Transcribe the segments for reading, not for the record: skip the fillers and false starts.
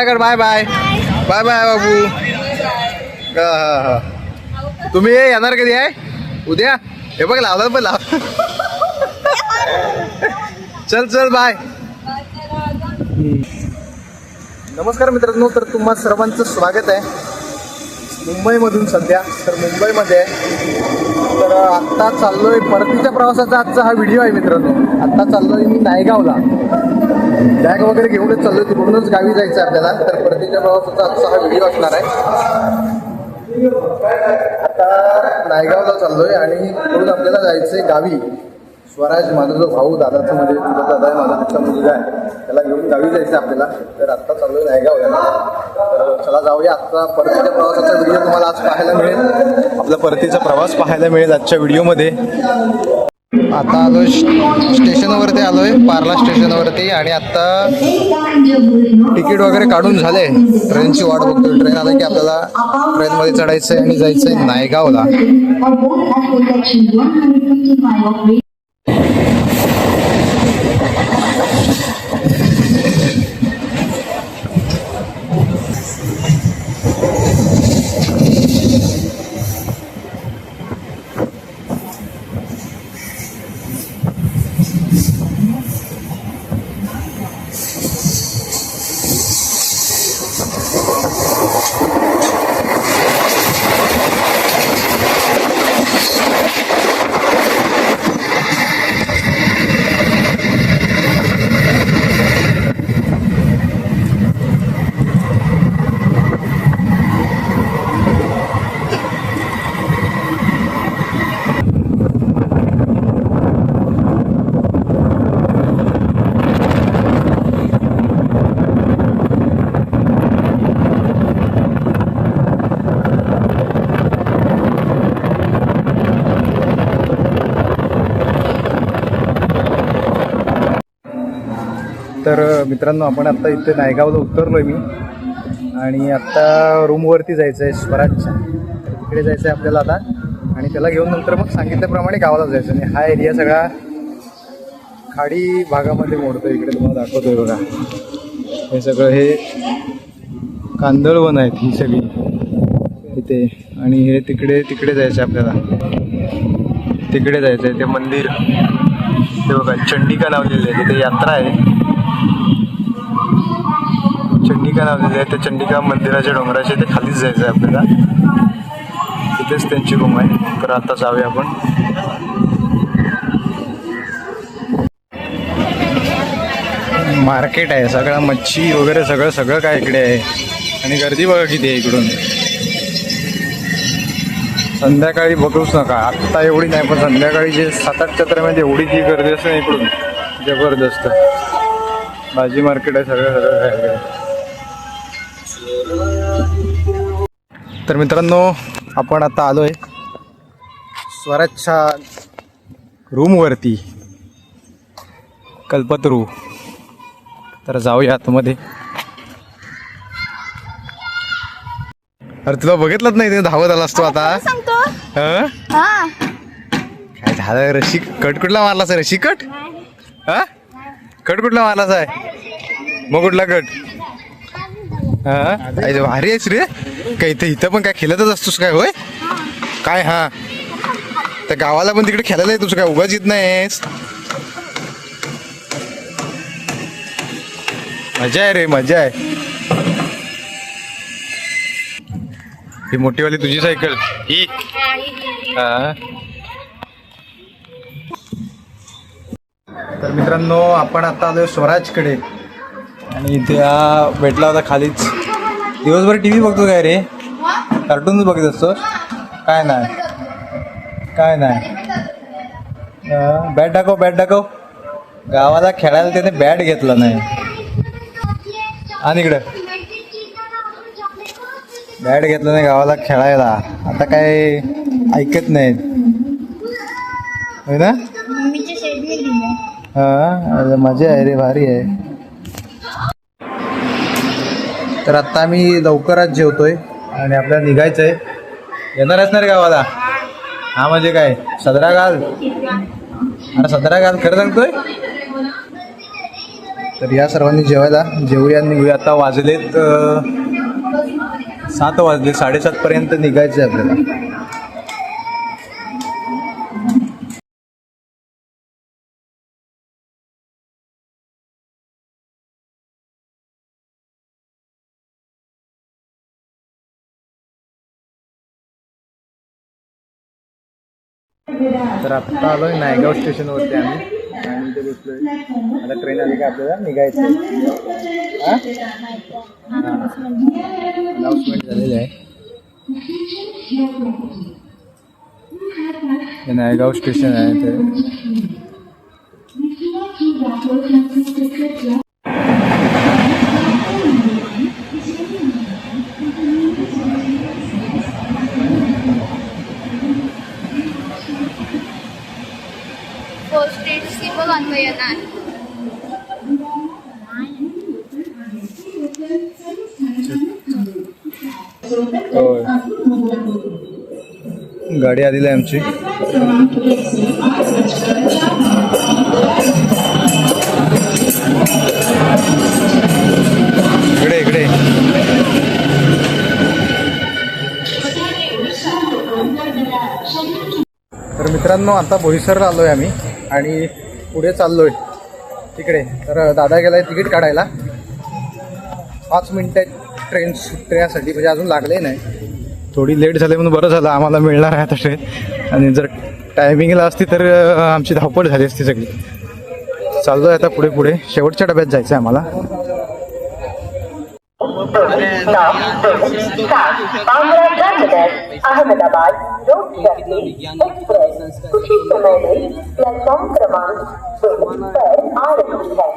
कर bye bye bye bye बाबू. तुम्ही येणार कधी आहे उद्या? हे बघ लावला पण लाव. चल चल बाय. नमस्कार मित्रांनो, तर तुम्हा सर्वांचं स्वागत आहे मुंबईमधून. सध्या तर मुंबईमध्ये आहे. तर आत्ता चाललोय परतीच्या प्रवासाचा आजचा हा व्हिडिओ आहे मित्रांनो. आत्ता चाललोय मी नायगावला. बॅग वगैरे घेऊनच चाललोय, तिकडूनच गावी जायचं आहे आपल्याला. तर परतीच्या प्रवासाचा आजचा हा व्हिडिओ असणार आहे. आता नायगावला चाललोय आणि तिकडून आपल्याला जायचंय गावी. स्वराज माझा जो भाऊ, दादाचा म्हणजे तुझा दादा आहे, माझा त्याचा मुलगा आहे, त्याला घेऊन गावी जायचं आपल्याला. तर आत्ता चाललोय नायगावला. तर चला जाऊया. आत्ता परतीच्या प्रवासाचा व्हिडिओ तुम्हाला आज पाहायला मिळेल. आपला परतीचा प्रवास पाहायला मिळेल आजच्या व्हिडिओमध्ये. आता आलोय स्टेशनवरती, आलोय पार्ला स्टेशनवरती. आणि आत्ता तिकीट वगैरे काढून झाले. ट्रेनची वाट बघतोय. ट्रेन आलं की आपल्याला ट्रेनमध्ये चढायचं आहे आणि जायचं आहे नायगावला. तर मित्रांनो, आपण आत्ता इथे नायगावला उतरलो आहे मी. आणि आत्ता रूमवरती जायचं आहे स्वराजच्या. तिकडे जायचं आहे आपल्याला आता. आणि त्याला घेऊन नंतर मग सांगितल्याप्रमाणे गावाला जायचं. आणि हा एरिया सगळा खाडी भागामध्ये मोडतो. इकडे तुम्हाला दाखवतोय बघा. हे सगळं हे कांदळवन आहेत ही सगळी इथे. आणि हे तिकडे जायचं आहे आपल्याला. तिकडे जायचं आहे. ते मंदिर ते बघा, चंडिका नावलेलं आहे. तिथे यात्रा आहे. चंडिका नावलेली आहे. त्या चंडिका मंदिराच्या डोंगराच्या ते खालीच जायचं आहे आपल्याला. तिथेच त्यांची रूम आहे. तर आता जाऊया आपण. मार्केट आहे सगळा, मच्छी वगैरे सगळं काय इकडे आहे. आणि गर्दी बघा किती आहे इकडून. संध्याकाळी बघूच नका. आत्ता एवढी नाही, पण संध्याकाळी जे 7-8च्या दरम्यान एवढी जी गर्दी असते ना इकडून, जबरदस्त. भाजी मार्केट आहे सगळं काय. तर मित्रांनो, आपण आता आलोय स्वराजच्या रूमवरती, कल्पतरू. तर जाऊया आतमध्ये. अरे तुला बघितलंच नाही, ते धावत आला असतो आता. काय झालं? रशी कट कुठला मारलास? रशी कट कट कुठला मारलास आहे? मग कुठला कट? भारी आहेस रे. काय इथं पण काय खेळतच असतोस काय? होय काय? हा, त्या गावाला पण तिकडे खेळायला आहे तुझं काय? उगाच येत नाहीस. मजा आहे रे, मजा आहे. ही मोठीवाली तुझी सायकल ही? हा. तर मित्रांनो, आपण आता आलोय स्वराजकडे. आणि इथे हा भेटला होता खालीच. दिवसभर टी व्ही बघतो काय रे? कार्टूनच बघत असतो? काय नाही. बॅट दाखव. गावाला खेळायला त्याने बॅट घेतला नाही. आणि इकडं बॅट घेतलं नाही गावाला खेळायला. आता काय ऐकत नाहीत, होय ना? हा, मजा आहे रे, भारी आहे. तर आत्ता आम्ही लवकरच जेवतोय आणि आपल्याला निघायचं आहे. येणार असणार गावाला? हा म्हणजे काय, सदरा घाल. अरे सदरा घाल, खरं सांगतोय. तर या सर्वांनी जेवायला जेवूया निघूया. आता वाजलेत 7 वाजले, 7:30 पर्यंत निघायचे आपल्याला. तर आत्ता आलो आहे नायगाव स्टेशनवरती आम्ही आणि इथे बसलोय. आता ट्रेन आली का आपल्याला निघायचं आहे. अनाउन्समेंट झालेलं आहे. हे नायगाव स्टेशन आहे ते. होय, गाडी आलेली आहे आमची. इकडे इकडे तर मित्रांनो आता बोईसरला आलोय आम्ही आणि पुढे चाललोय तिकडे. तर दादा गेलाय तिकीट काढायला. 5 मिनिटं ट्रेन सुटण्यासाठी, म्हणजे अजून लागले नाही. थोडी लेट झाली म्हणून बरं झालं, आम्हाला मिळणार आहे आता ट्रेन. आणि जर टायमिंगला असती तर आमची धावपळ झाली असती सगळी. चाललो आहे आता पुढे पुढे. शेवटच्या डब्यात जायचं आहे आम्हाला. अहमदाबाद लोकशक्ती एक्सप्रेस कुछ ही समय में प्लेटफॉर्म क्रमांक 2 पर आ रही है.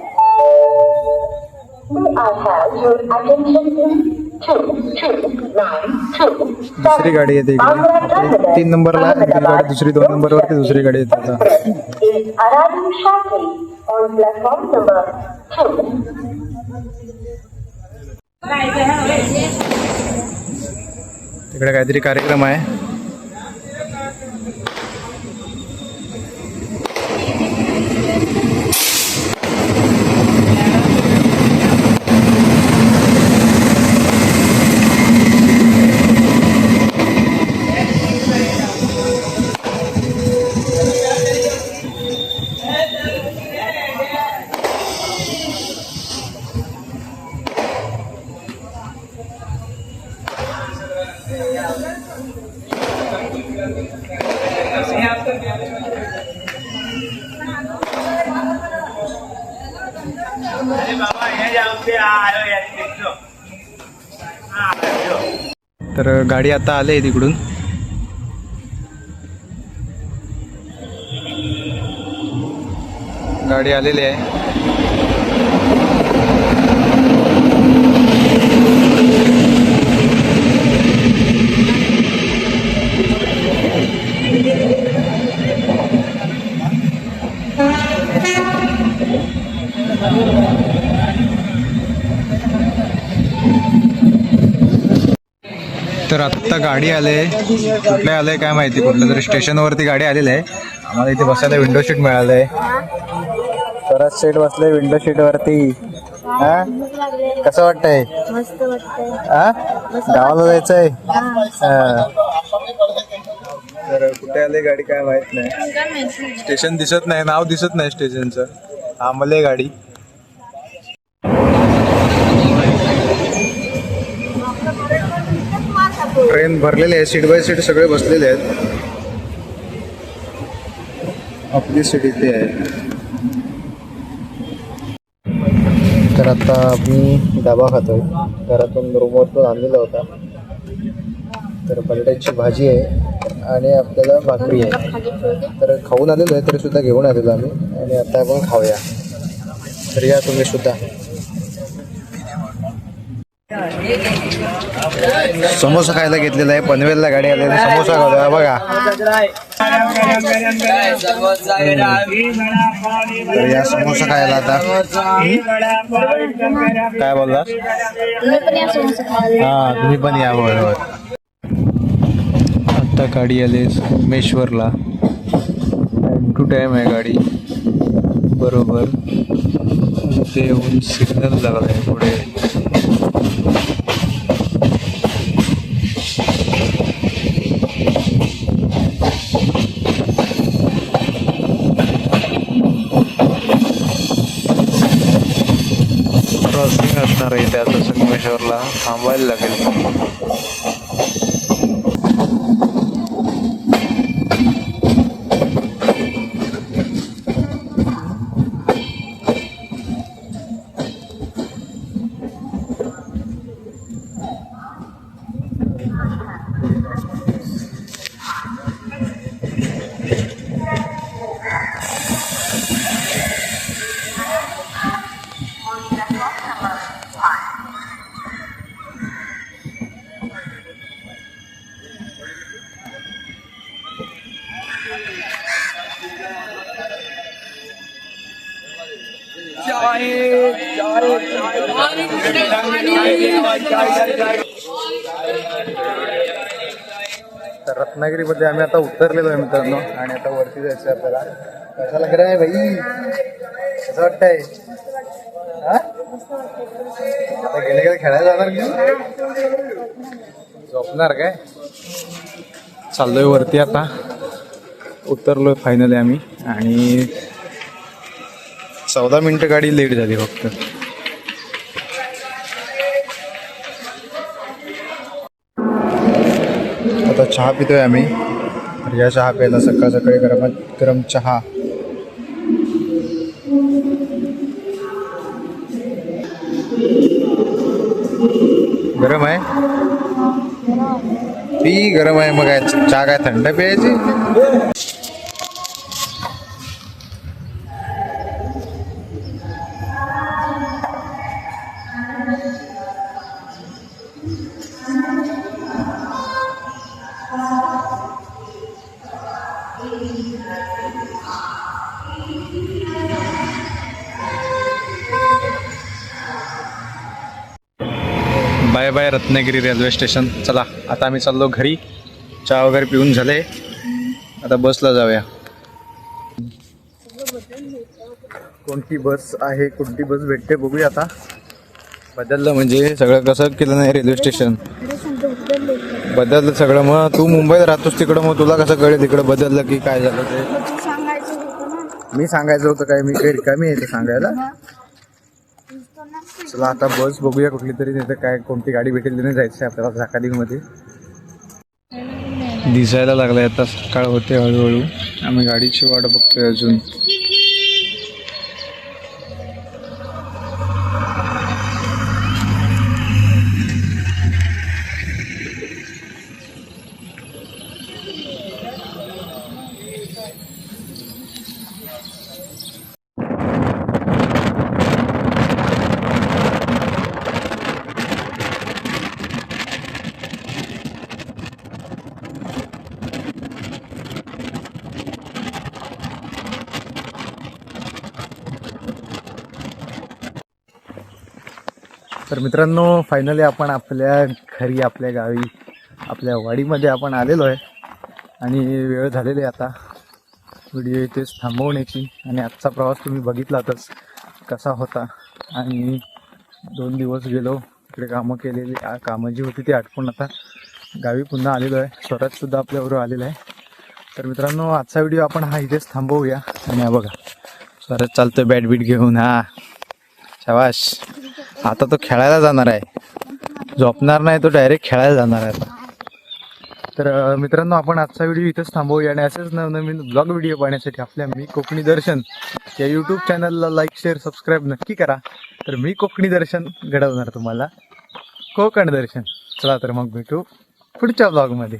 May I have your attention please? 2292. दुसरी गाडी येते इकडे. 3 नंबरला गाडी, दुसरी 2 नंबरवरती दुसरी गाडी येते आता. is arriving shortly on platform number 2. तिकडे काहीतरी कार्यक्रम आहे. तर गाडी आता आली तिकडून. गाडी आलेली आहे. तर आत्ता गाडी आले. कुठले आले काय माहिती, कुठल्या तरी स्टेशनवरती गाडी आलेली आहे. आम्हाला इथे बसायला विंडो सीट मिळालंय. परत सीट बसले विंडो सीट वरती. हा, कसं वाटतंय? मस्त वाटतंय. हा, गावाला जायचंय. तर कुठे आले गाडी काय माहित नाही. स्टेशन दिसत नाही, नाव दिसत नाही स्टेशनचं. थांबले गाडी. ट्रेन भरलेली आहे, सीट बाय सीट सगळे बसलेले आहेत. आपली सीट इथे आहे. तर आता आम्ही डाबा खातोय. घरातून रूमवरतून आणलेला होता. तर बटाट्याची भाजी आहे आणि आपल्याला भाकरी आहे. तर खाऊन आलेलो आहे तरी सुद्धा घेऊन आलेलो आम्ही आणि आता आपण खाऊया. तर या तुम्ही सुद्धा. समोसा खायला घेतलेला आहे. पनवेलला गाडी आलेली, समोसा खाऊ बघा. तर या समोसा खायला आता. काय बोलला? हा, तुम्ही पण या. होय होय. आता गाडी आली सोमेश्वरला. टाइम टू टाइम आहे गाडी बरोबर. इथे येऊन सिग्नल लागलाय पुढे. क्रॉसिंग असणार आहे इथे आता संगमेश्वरला, थांबायला लागेल. तर रत्नागिरीमध्ये आम्ही आता उतरलेलो आहे मित्रांनो आणि आता वरती जायचं आहे आपल्याला. कशा लग रहा है भाई, कसं वाटतंय? आता गेले गेले खेळायला जाणार की झोपणार काय? चाललोय वरती आता, उतरलोय फायनली आम्ही आणि 14 मिनिटं गाडी लेट झाली फक्त. आता चहा पितोय आम्ही. या चहा प्यायला सकाळ सकाळी गरम चहा. गरम आहे ती, गरम आहे. मग काय चहा काय थंड प्यायची? Bye bye Ratnagiri railway station. चला आता आम्ही चाललो घरी. चहा वगैरे पिऊन झाले, आता बसला जाऊया. कोणती बस आहे, कोणती बस भेटते बघूया आता. बदललं म्हणजे सगळं कसं केलं नाही, रेल्वे स्टेशन बदललं सगळं. मग तू मुंबईत राहतोस तिकडं, मग तुला कसं कळेल तिकडं बदललं की काय झालं ते? मी सांगायचं होतं काय, मी काही रिकामी आहे ते सांगायला. चला आता बस बघूया कुठली तरी, नाही तर काय कोणती गाडी भेटेल तिने जायचं आहे आपल्याला झाकालीमध्ये. दिसायला लागलाय आता, सकाळ होते हळूहळू. आम्ही गाडीची वाट बघतोय अजून. तर मित्रांनो फायनली आपण आपल्या घरी, आपल्या गावी, आपल्या वाडीमध्ये आपण आलेलो आहे आणि वेळ झालेली आहे आता व्हिडिओ इथेच थांबवण्याची. आणि आजचा प्रवास तुम्ही बघितलातच कसा होता. आणि 2 दिवस गेलो तिकडे, कामं केलेली, कामं जी होती ती आटपून आता गावी पुन्हा आलेलो आहे. स्वराजसुद्धा आपल्याबरोबर आलेला आहे. तर मित्रांनो आजचा व्हिडिओ आपण हा इथेच थांबवूया. आणि हा बघा स्वराज चालतोय बॅट बीट घेऊन. हा शाबाश, आता तो खेळायला जाणार आहे, झोपणार नाही तो, डायरेक्ट खेळायला जाणार आहे आता. तर मित्रांनो आपण आजचा व्हिडिओ इथंच थांबवूया आणि असेच नवनवीन ब्लॉग व्हिडिओ पाहण्यासाठी आपल्या मी कोकणी दर्शन या यूट्यूब चॅनलला लाईक शेअर सबस्क्राईब नक्की करा. तर मी कोकणी दर्शन घडवणार तुम्हाला कोकण दर्शन. चला तर मग भेटू पुढच्या ब्लॉगमध्ये.